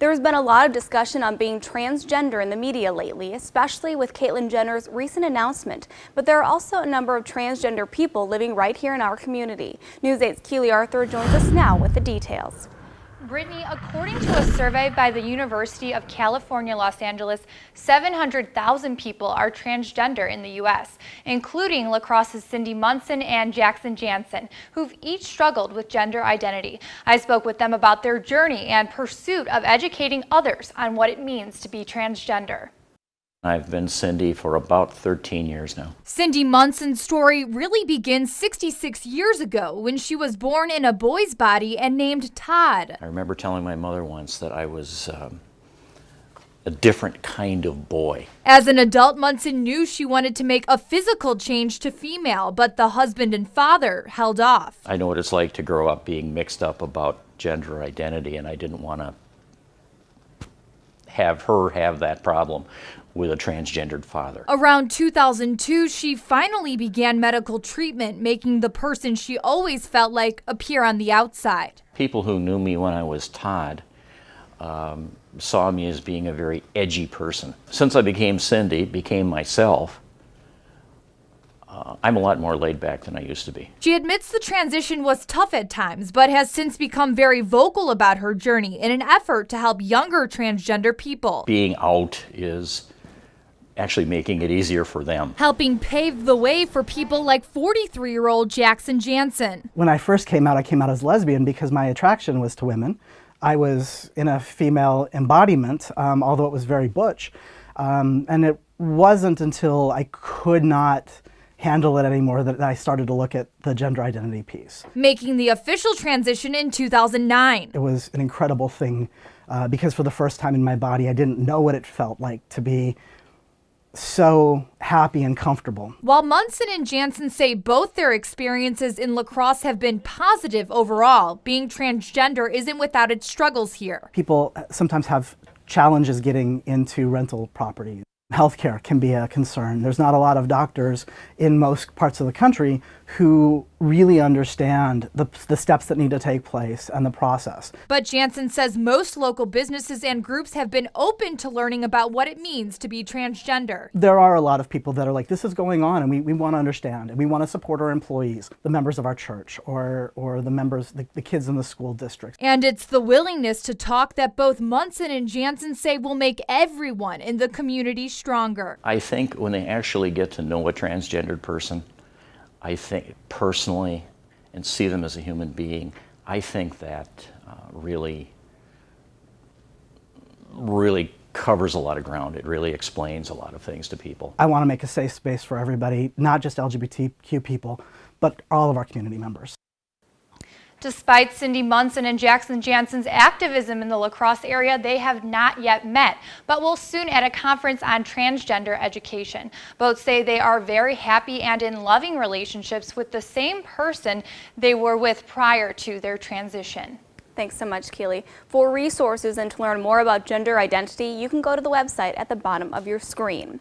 There's been a lot of discussion on being transgender in the media lately, especially with Caitlyn Jenner's recent announcement. But there are also a number of transgender people living right here in our community. News 8's Keely Arthur joins us now with the details. Brittany, according to a survey by the University of California, Los Angeles, 700,000 people are transgender in the U.S., including La Crosse's Cindy Munson and Jackson Jansen, who've each struggled with gender identity. I spoke with them about their journey and pursuit of educating others on what it means to be transgender. I've been Cindy for about 13 years now. Cindy Munson's story really begins 66 years ago when she was born in a boy's body and named Todd. I remember telling my mother once that I was a different kind of boy. As an adult, Munson knew she wanted to make a physical change to female, but the husband and father held off. I know what it's like to grow up being mixed up about gender identity, and I didn't want to have her have that problem with a transgendered father. Around 2002, she finally began medical treatment, making the person she always felt like appear on the outside. People who knew me when I was Todd saw me as being a very edgy person. Since I became Cindy, became myself, I'm a lot more laid back than I used to be. She admits the transition was tough at times, but has since become very vocal about her journey in an effort to help younger transgender people. Being out is actually making it easier for them. Helping pave the way for people like 43-year-old Jackson Jansen. When I first came out, I came out as lesbian because my attraction was to women. I was in a female embodiment, although it was very butch. And it wasn't until I could not handle it anymore that I started to look at the gender identity piece. Making the official transition in 2009. It was an incredible thing because for the first time in my body, I didn't know what it felt like to be so happy and comfortable. While Munson and Jansen say both their experiences in La Crosse have been positive overall, being transgender isn't without its struggles here. People sometimes have challenges getting into rental property. Healthcare can be a concern. There's not a lot of doctors in most parts of the country who really understand the steps that need to take place and the process. But Jansen says most local businesses and groups have been open to learning about what it means to be transgender. There are a lot of people that are like, this is going on and we want to understand and we want to support our employees, the members of our church or the members, the kids in the school district. And it's the willingness to talk that both Munson and Jansen say will make everyone in the community stronger. I think when they actually get to know a transgendered person, I think personally, and see them as a human being, I think that really covers a lot of ground. It really explains a lot of things to people. I want to make a safe space for everybody, not just LGBTQ people, but all of our community members. Despite Cindy Munson and Jackson Jansen's activism in the La Crosse area, they have not yet met, but will soon at a conference on transgender education. Both say they are very happy and in loving relationships with the same person they were with prior to their transition. Thanks so much, Keely. For resources and to learn more about gender identity, you can go to the website at the bottom of your screen.